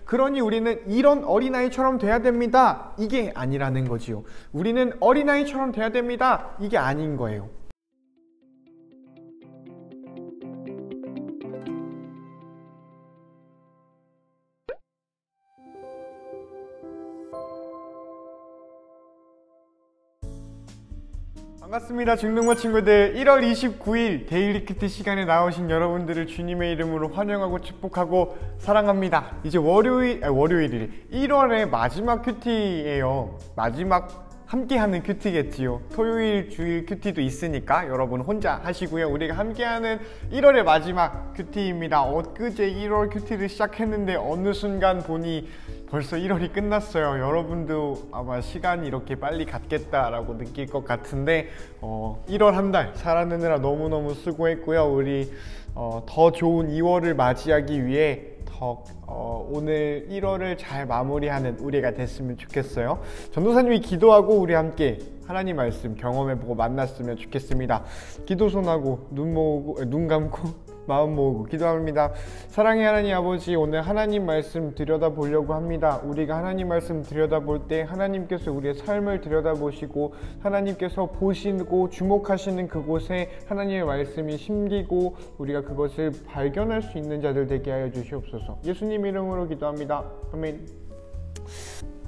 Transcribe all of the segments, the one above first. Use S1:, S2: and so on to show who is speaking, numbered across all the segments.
S1: 그러니 우리는 이런 어린아이처럼 돼야 됩니다. 이게 아니라는 거지요. 우리는 어린아이처럼 돼야 됩니다. 이게 아닌 거예요. 반갑습니다. 중등부 친구들. 1월 29일 데일리 큐티 시간에 나오신 여러분들을 주님의 이름으로 환영하고 축복하고 사랑합니다. 이제 월요일이 1월의 마지막 큐티예요. 마지막 함께하는 큐티겠지요. 토요일 주일 큐티도 있으니까 여러분 혼자 하시고요. 우리가 함께하는 1월의 마지막 큐티입니다. 엊그제 1월 큐티를 시작했는데 어느 순간 보니 벌써 1월이 끝났어요. 여러분도 아마 시간이 이렇게 빨리 갔겠다라고 느낄 것 같은데 1월 한 달 살아내느라 너무너무 수고했고요. 우리 더 좋은 2월을 맞이하기 위해 오늘 1월을 잘 마무리하는 우리가 됐으면 좋겠어요. 전도사님이 기도하고 우리 함께 하나님 말씀 경험해보고 만났으면 좋겠습니다. 기도손하고 눈 감고 마음 모으고 기도합니다. 사랑의 하나님 아버지, 오늘 하나님 말씀 들여다보려고 합니다. 우리가 하나님 말씀 들여다볼 때 하나님께서 우리의 삶을 들여다보시고 하나님께서 보시고 주목하시는 그곳에 하나님의 말씀이 심기고 우리가 그것을 발견할 수 있는 자들 되게 하여 주시옵소서. 예수님 이름으로 기도합니다. 아멘.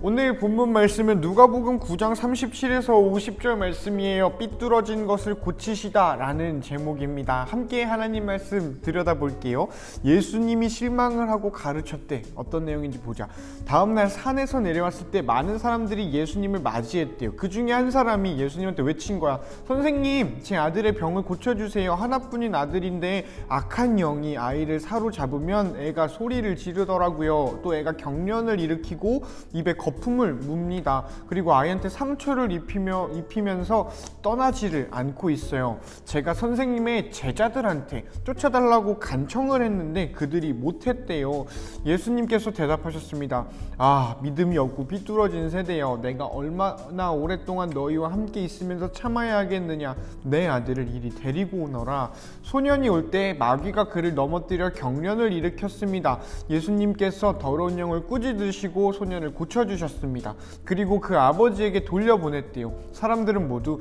S1: 오늘 본문 말씀은 누가복음 9장 37에서 50절 말씀이에요. 삐뚤어진 것을 고치시다 라는 제목입니다. 함께 하나님 말씀 들여다볼게요. 예수님이 실망을 하고 가르쳤대. 어떤 내용인지 보자. 다음날 산에서 내려왔을 때 많은 사람들이 예수님을 맞이했대요. 그 중에 한 사람이 예수님한테 외친 거야. 선생님, 제 아들의 병을 고쳐주세요. 하나뿐인 아들인데 악한 영이 아이를 사로잡으면 애가 소리를 지르더라고요. 또 애가 경련을 일으키고 입에 거품을 뭅니다. 그리고 아이한테 상처를 입히면서 떠나지를 않고 있어요. 제가 선생님의 제자들한테 쫓아달라고 간청을 했는데 그들이 못했대요. 예수님께서 대답하셨습니다. 아, 믿음이 없고 삐뚤어진 세대여, 내가 얼마나 오랫동안 너희와 함께 있으면서 참아야 하겠느냐. 내 아들을 이리 데리고 오너라. 소년이 올 때 마귀가 그를 넘어뜨려 경련을 일으켰습니다. 예수님께서 더러운 영을 꾸짖으시고 소년을 고쳐주셨습니다. 그리고 그 아버지에게 돌려보냈대요. 사람들은 모두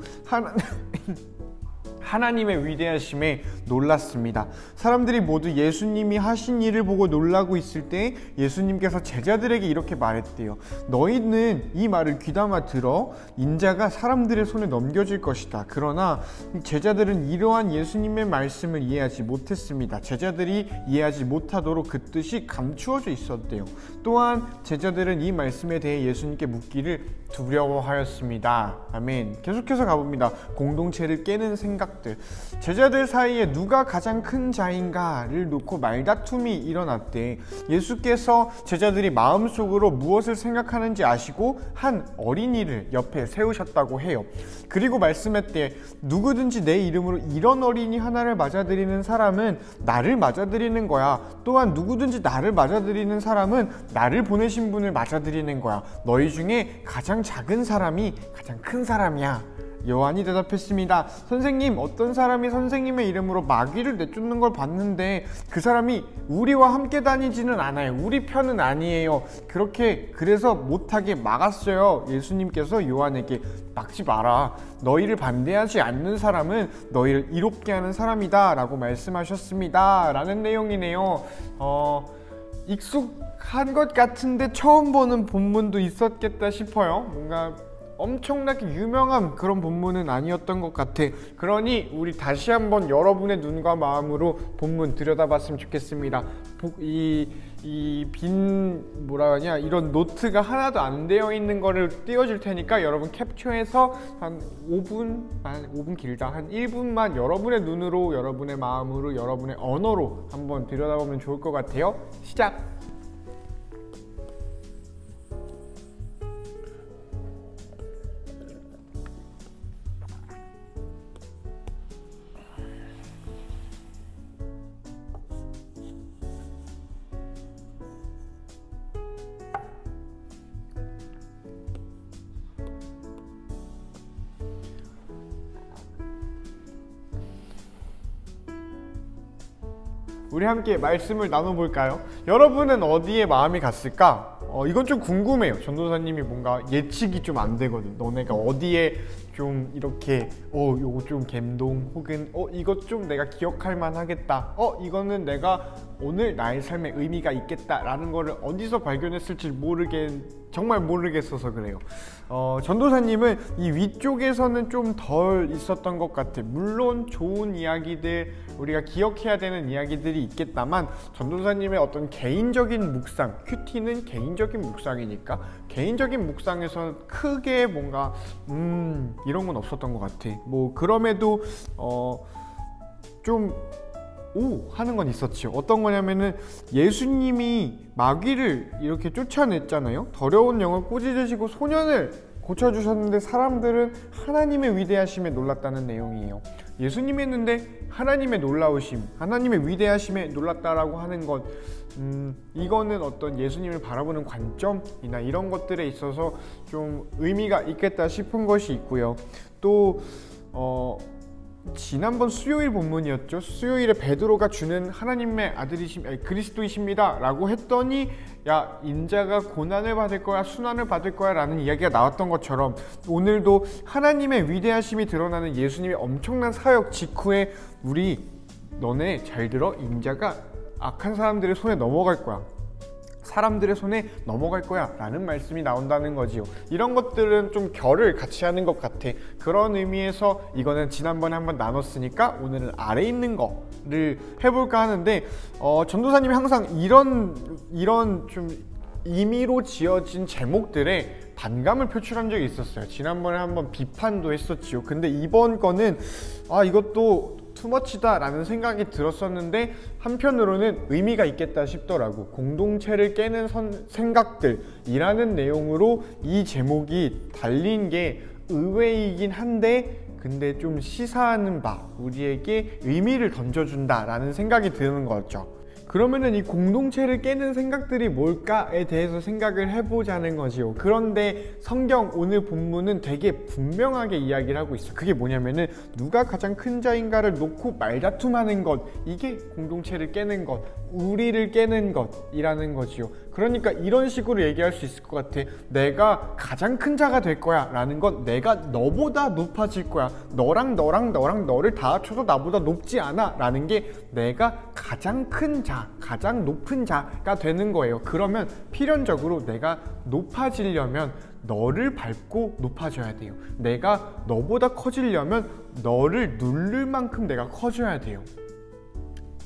S1: 하나님의 위대하심에 놀랐습니다. 사람들이 모두 예수님이 하신 일을 보고 놀라고 있을 때 예수님께서 제자들에게 이렇게 말했대요. 너희는 이 말을 귀담아 들어. 인자가 사람들의 손에 넘겨질 것이다. 그러나 제자들은 이러한 예수님의 말씀을 이해하지 못했습니다. 제자들이 이해하지 못하도록 그 뜻이 감추어져 있었대요. 또한 제자들은 이 말씀에 대해 예수님께 묻기를 두려워하였습니다. 아멘. 계속해서 가봅니다. 공동체를 깨는 생각들. 제자들 사이에 누가 가장 큰 자인가를 놓고 말다툼이 일어났대. 예수께서 제자들이 마음속으로 무엇을 생각하는지 아시고 한 어린이를 옆에 세우셨다고 해요. 그리고 말씀했대. 누구든지 내 이름으로 이런 어린이 하나를 맞아들이는 사람은 나를 맞아들이는 거야. 또한 누구든지 나를 맞아들이는 사람은 나를 보내신 분을 맞아들이는 거야. 너희 중에 가장 작은 사람이 가장 큰 사람이야. 요한이 대답했습니다. 선생님, 어떤 사람이 선생님의 이름으로 마귀를 내쫓는 걸 봤는데 그 사람이 우리와 함께 다니지는 않아요. 우리 편은 아니에요. 그래서 못하게 막았어요. 예수님께서 요한에게 막지 마라. 너희를 반대하지 않는 사람은 너희를 이롭게 하는 사람이다 라고 말씀하셨습니다 라는 내용이네요. 익숙한 것 같은데 처음 보는 본문도 있었겠다 싶어요. 뭔가 엄청나게 유명한 그런 본문은 아니었던 것 같아. 그러니 우리 다시 한번 여러분의 눈과 마음으로 본문 들여다봤으면 좋겠습니다. 이런 노트가 하나도 안 되어 있는 거를 띄워줄 테니까 여러분 캡처해서 한 5분 길다. 한 1분만 여러분의 눈으로, 여러분의 마음으로, 여러분의 언어로 한번 들여다보면 좋을 것 같아요. 시작! 우리 함께 말씀을 나눠볼까요? 여러분은 어디에 마음이 갔을까? 이건 좀 궁금해요. 전도사님이 뭔가 예측이 좀 안 되거든. 너네가 어디에 좀 이렇게 요거 좀 갬동, 혹은 이것 좀 내가 기억할 만하겠다, 이거는 내가 오늘 나의 삶에 의미가 있겠다 라는 거를 어디서 발견했을지 정말 모르겠어서 그래요. 전도사님은 이 위쪽에서는 좀 덜 있었던 것 같아. 물론 좋은 이야기들, 우리가 기억해야 되는 이야기들이 있겠다만, 전도사님의 어떤 개인적인 묵상, 큐티는 개인적인 묵상이니까 개인적인 묵상에서 크게 뭔가 이런 건 없었던 것 같아. 뭐 그럼에도 좀 하는 건 있었지요. 어떤 거냐면은 예수님이 마귀를 이렇게 쫓아냈잖아요. 더러운 영을 꾸짖으시고 소년을 고쳐주셨는데 사람들은 하나님의 위대하심에 놀랐다는 내용이에요. 예수님이 했는데 하나님의 놀라우심, 하나님의 위대하심에 놀랐다라고 하는 것, 이거는 어떤 예수님을 바라보는 관점이나 이런 것들에 있어서 좀 의미가 있겠다 싶은 것이 있고요. 또 지난번 수요일 본문이었죠. 수요일에 베드로가 주는 하나님의 그리스도이십니다 라고 했더니, 야, 인자가 고난을 받을 거야, 순환을 받을 거야 라는 이야기가 나왔던 것처럼, 오늘도 하나님의 위대하심이 드러나는 예수님의 엄청난 사역 직후에 너네 잘 들어, 인자가 악한 사람들의 손에 넘어갈 거야, 사람들의 손에 넘어갈 거야 라는 말씀이 나온다는 거지요. 이런 것들은 좀 결을 같이 하는 것 같아. 그런 의미에서 이거는 지난번에 한번 나눴으니까 오늘은 아래 있는 거를 해볼까 하는데, 전도사님이 항상 이런 좀 임의로 지어진 제목들에 반감을 표출한 적이 있었어요. 지난번에 한번 비판도 했었지요. 근데 이번 거는 이것도 투머치다 라는 생각이 들었었는데, 한편으로는 의미가 있겠다 싶더라고. 공동체를 깨는 생각들이라는 내용으로 이 제목이 달린 게 의외이긴 한데, 근데 좀 시사하는 바, 우리에게 의미를 던져준다 라는 생각이 드는 거죠. 그러면은 이 공동체를 깨는 생각들이 뭘까에 대해서 생각을 해보자는 거지요. 그런데 성경 오늘 본문은 되게 분명하게 이야기를 하고 있어. 그게 뭐냐면은 누가 가장 큰 자인가를 놓고 말다툼하는 것, 이게 공동체를 깨는 것, 우리를 깨는 것이라는 거지요. 그러니까 이런 식으로 얘기할 수 있을 것 같아. 내가 가장 큰 자가 될 거야 라는 건 내가 너보다 높아질 거야, 너를 다 합쳐도 나보다 높지 않아 라는 게 내가 가장 큰 자, 가장 높은 자가 되는 거예요. 그러면 필연적으로 내가 높아지려면 너를 밟고 높아져야 돼요. 내가 너보다 커지려면 너를 누를 만큼 내가 커져야 돼요.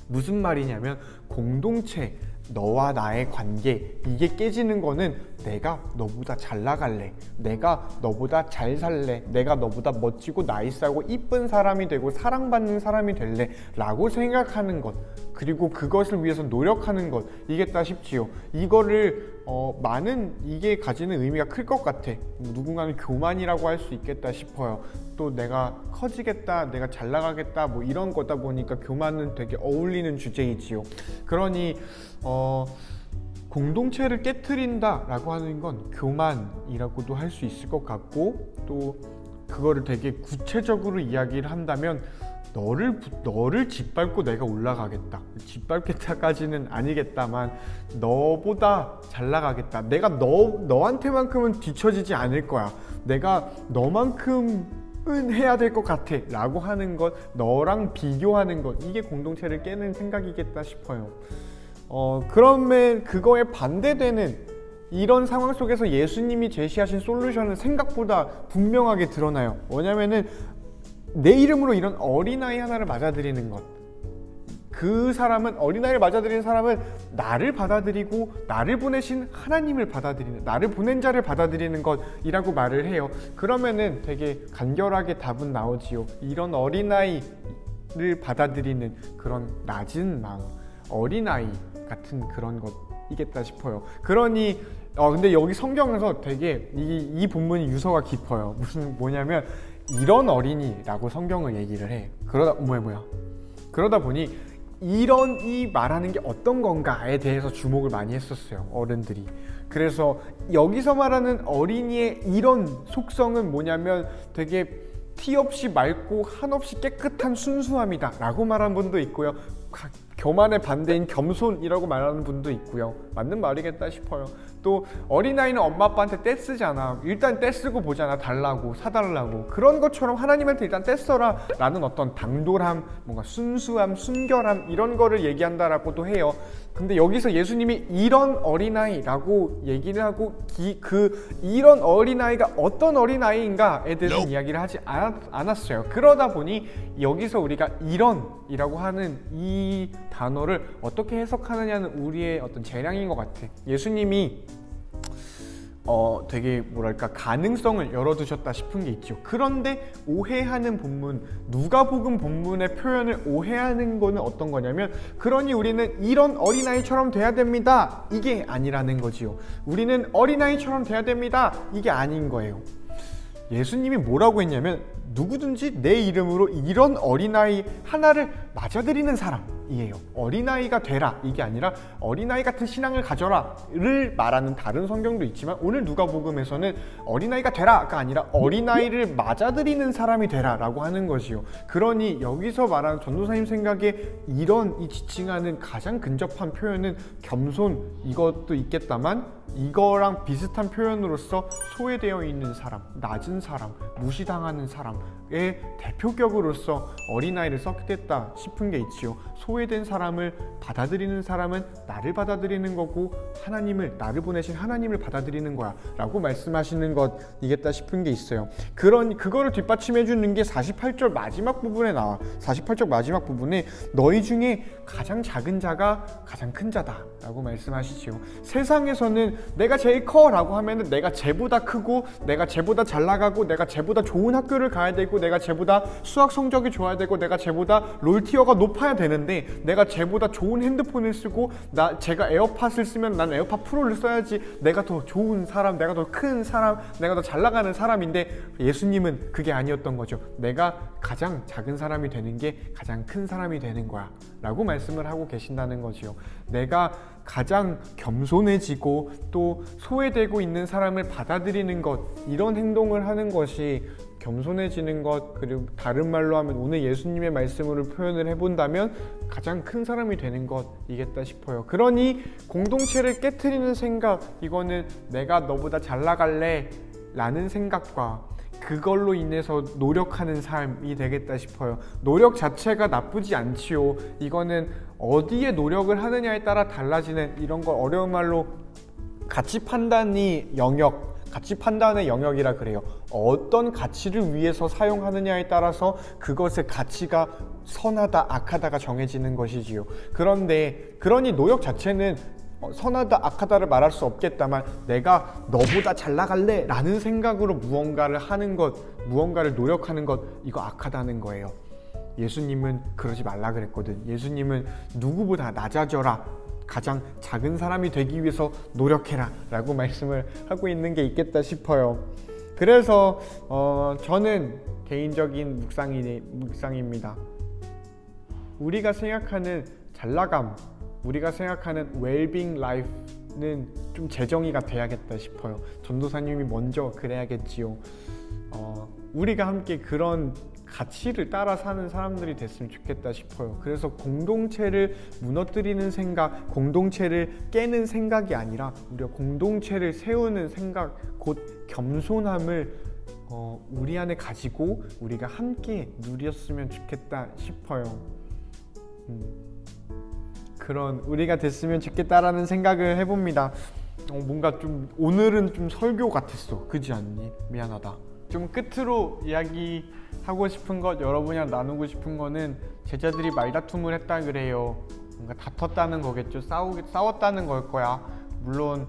S1: 무슨 말이냐면, 공동체, 너와 나의 관계, 이게 깨지는 거는 내가 너보다 잘 나갈래, 내가 너보다 잘 살래, 내가 너보다 멋지고 나이스하고 이쁜 사람이 되고 사랑받는 사람이 될래 라고 생각하는 것, 그리고 그것을 위해서 노력하는 것, 이겠다 싶지요. 이거를 이게 가지는 의미가 클 것 같아. 누군가는 교만이라고 할 수 있겠다 싶어요. 또 내가 커지겠다, 내가 잘 나가겠다, 뭐 이런 거다 보니까 교만은 되게 어울리는 주제이지요. 그러니 공동체를 깨트린다 라고 하는 건 교만이라고도 할 수 있을 것 같고, 또 그거를 되게 구체적으로 이야기를 한다면, 너를 짓밟고 내가 올라가겠다, 짓밟겠다까지는 아니겠다만 너보다 잘 나가겠다, 내가 너한테만큼은 뒤처지지 않을 거야, 내가 너만큼은 해야 될 것 같아 라고 하는 것, 너랑 비교하는 것, 이게 공동체를 깨는 생각이겠다 싶어요. 그러면 그거에 반대되는 이런 상황 속에서 예수님이 제시하신 솔루션은 생각보다 분명하게 드러나요. 뭐냐면은 내 이름으로 이런 어린아이 하나를 맞아들이는 것, 어린아이를 맞아들이는 사람은 나를 받아들이고 나를 보내신 하나님을 받아들이는, 나를 보낸 자를 받아들이는 것이라고 말을 해요. 그러면은 되게 간결하게 답은 나오지요. 이런 어린아이를 받아들이는 그런 낮은 마음, 어린아이 같은 그런 것이겠다 싶어요. 그러니 근데 여기 성경에서 되게 이 본문이 유서가 깊어요. 뭐냐면 이런 어린이라고 성경을 얘기를 해. 그러다 보니 이 말하는 게 어떤 건가에 대해서 주목을 많이 했었어요, 어른들이. 그래서 여기서 말하는 어린이의 이런 속성은 뭐냐면 되게 티 없이 맑고 한없이 깨끗한 순수함이다 라고 말한 분도 있고요. 교만의 반대인 겸손이라고 말하는 분도 있고요. 맞는 말이겠다 싶어요. 또 어린아이는 엄마 아빠한테 떼쓰잖아. 일단 떼쓰고 보잖아. 달라고, 사달라고. 그런 것처럼 하나님한테 일단 떼써라 라는 어떤 당돌함, 뭔가 순수함, 순결함 이런 거를 얘기한다라고도 해요. 근데 여기서 예수님이 이런 어린아이라고 얘기를 하고 이런 어린아이가 어떤 어린아이인가에 대해서 이야기를 하지 않았어요. 그러다 보니 여기서 우리가 이런이라고 하는 이 단어를 어떻게 해석하느냐는 우리의 어떤 재량인 것 같아. 예수님이 되게 뭐랄까 가능성을 열어두셨다 싶은 게 있죠. 그런데 오해하는 본문, 누가복음 본문의 표현을 오해하는 거는 어떤 거냐면, 그러니 우리는 이런 어린아이처럼 돼야 됩니다, 이게 아니라는 거지요. 우리는 어린아이처럼 돼야 됩니다, 이게 아닌 거예요. 예수님이 뭐라고 했냐면, 누구든지 내 이름으로 이런 어린아이 하나를 맞아들이는 사람이에요. 어린아이가 되라, 이게 아니라 어린아이 같은 신앙을 가져라를 말하는 다른 성경도 있지만, 오늘 누가복음에서는 어린아이가 되라가 아니라 어린아이를 맞아들이는 사람이 되라 라고 하는 것이요. 그러니 여기서 말하는 전도사님 생각에 이런 이 지칭하는 가장 근접한 표현은 겸손, 이것도 있겠다만 이거랑 비슷한 표현으로서 소외되어 있는 사람, 낮은 사람, 무시당하는 사람의 대표격으로서 어린아이를 썼겠다 싶은 게 있지요. 소외된 사람을 받아들이는 사람은 나를 받아들이는 거고, 하나님을, 나를 보내신 하나님을 받아들이는 거야 라고 말씀하시는 것이겠다 싶은 게 있어요. 그거를 뒷받침해 주는 게 48절 마지막 부분에 나와. 48절 마지막 부분에 너희 중에 가장 작은 자가 가장 큰 자다 라고 말씀하시지요. 세상에서는 내가 제일 커 라고 하면은 내가 쟤보다 크고, 내가 쟤보다 잘 나가고, 내가 쟤보다 좋은 학교를 가야 되고, 내가 쟤보다 수학 성적이 좋아야 되고, 내가 쟤보다 롤티어가 높아야 되는데, 내가 쟤보다 좋은 핸드폰을 쓰고, 제가 에어팟을 쓰면 난 에어팟 프로를 써야지, 내가 더 좋은 사람, 내가 더 큰 사람, 내가 더 잘 나가는 사람인데, 예수님은 그게 아니었던 거죠. 내가 가장 작은 사람이 되는 게 가장 큰 사람이 되는 거야 라고 말씀을 하고 계신다는 거지요. 내가 가장 겸손해지고 또 소외되고 있는 사람을 받아들이는 것, 이런 행동을 하는 것이 겸손해지는 것, 그리고 다른 말로 하면 오늘 예수님의 말씀으로 표현을 해본다면 가장 큰 사람이 되는 것이겠다 싶어요. 그러니 공동체를 깨트리는 생각, 이거는 내가 너보다 잘 나갈래 라는 생각과 그걸로 인해서 노력하는 삶이 되겠다 싶어요. 노력 자체가 나쁘지 않지요. 이거는 어디에 노력을 하느냐에 따라 달라지는, 이런 걸 어려운 말로 가치 판단의 영역이라 그래요. 어떤 가치를 위해서 사용하느냐에 따라서 그것의 가치가 선하다, 악하다가 정해지는 것이지요. 그러니 노력 자체는 선하다, 악하다를 말할 수 없겠다만, 내가 너보다 잘 나갈래 라는 생각으로 무언가를 하는 것, 무언가를 노력하는 것, 이거 악하다는 거예요. 예수님은 그러지 말라 그랬거든. 예수님은 누구보다 낮아져라, 가장 작은 사람이 되기 위해서 노력해라 라고 말씀을 하고 있는 게 있겠다 싶어요. 그래서 저는 개인적인 묵상입니다. 우리가 생각하는 잘나감, 우리가 생각하는 웰빙 라이프는 좀 재정의가 돼야겠다 싶어요. 전도사님이 먼저 그래야겠지요. 우리가 함께 그런 가치를 따라 사는 사람들이 됐으면 좋겠다 싶어요. 그래서 공동체를 무너뜨리는 생각, 공동체를 깨는 생각이 아니라 우리가 공동체를 세우는 생각, 곧 겸손함을 우리 안에 가지고 우리가 함께 누렸으면 좋겠다 싶어요. 그런 우리가 됐으면 좋겠다라는 생각을 해봅니다. 뭔가 좀 오늘은 좀 설교 같았어. 그지 않니? 미안하다. 좀 끝으로 이야기하고 싶은 것, 여러분이랑 나누고 싶은 거는, 제자들이 말다툼을 했다 그래요. 뭔가 다퉜다는 거겠죠. 싸웠다는 걸 거야. 물론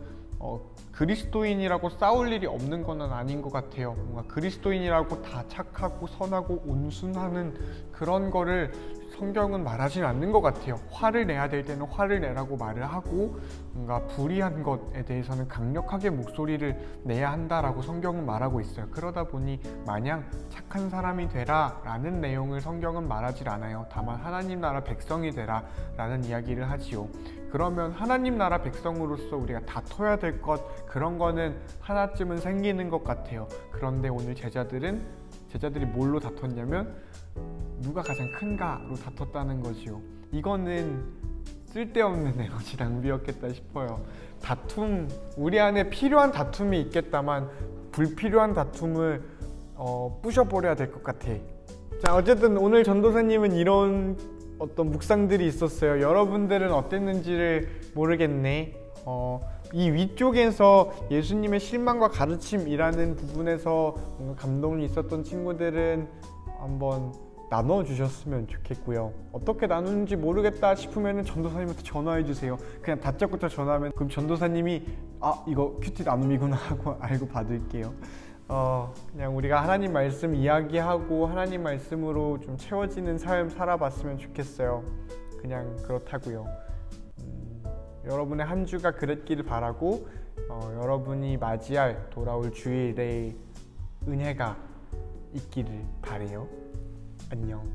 S1: 그리스도인이라고 싸울 일이 없는 건 아닌 것 같아요. 뭔가 그리스도인이라고 다 착하고 선하고 온순하는 그런 거를 성경은 말하지는 않는 것 같아요. 화를 내야 될 때는 화를 내라고 말을 하고, 뭔가 불의한 것에 대해서는 강력하게 목소리를 내야 한다라고 성경은 말하고 있어요. 그러다 보니 마냥 착한 사람이 되라 라는 내용을 성경은 말하지 않아요. 다만 하나님 나라 백성이 되라 라는 이야기를 하지요. 그러면 하나님 나라 백성으로서 우리가 다퉈야 될 것, 그런 거는 하나쯤은 생기는 것 같아요. 그런데 오늘 제자들이 뭘로 다퉜냐면 누가 가장 큰가로 다퉜다는 거지요. 이거는 쓸데없는 에너지 낭비였겠다 싶어요. 다툼, 우리 안에 필요한 다툼이 있겠다만 불필요한 다툼을 부셔버려야 될 것 같아. 자, 어쨌든 오늘 전도사님은 이런 어떤 묵상들이 있었어요. 여러분들은 어땠는지를 모르겠네. 이 위쪽에서 예수님의 실망과 가르침이라는 부분에서 뭔가 감동이 있었던 친구들은 한번 나눠주셨으면 좋겠고요. 어떻게 나누는지 모르겠다 싶으면 전도사님한테 전화해주세요. 그냥 다짜고짜 전화하면 그럼 전도사님이 이거 큐티 나눔이구나 하고 알고 받을게요. 그냥 우리가 하나님 말씀 이야기하고 하나님 말씀으로 좀 채워지는 삶 살아봤으면 좋겠어요. 그냥 그렇다고요. 여러분의 한 주가 그랬기를 바라고 여러분이 맞이할 돌아올 주일의 은혜가 있기를 바래요. 안녕.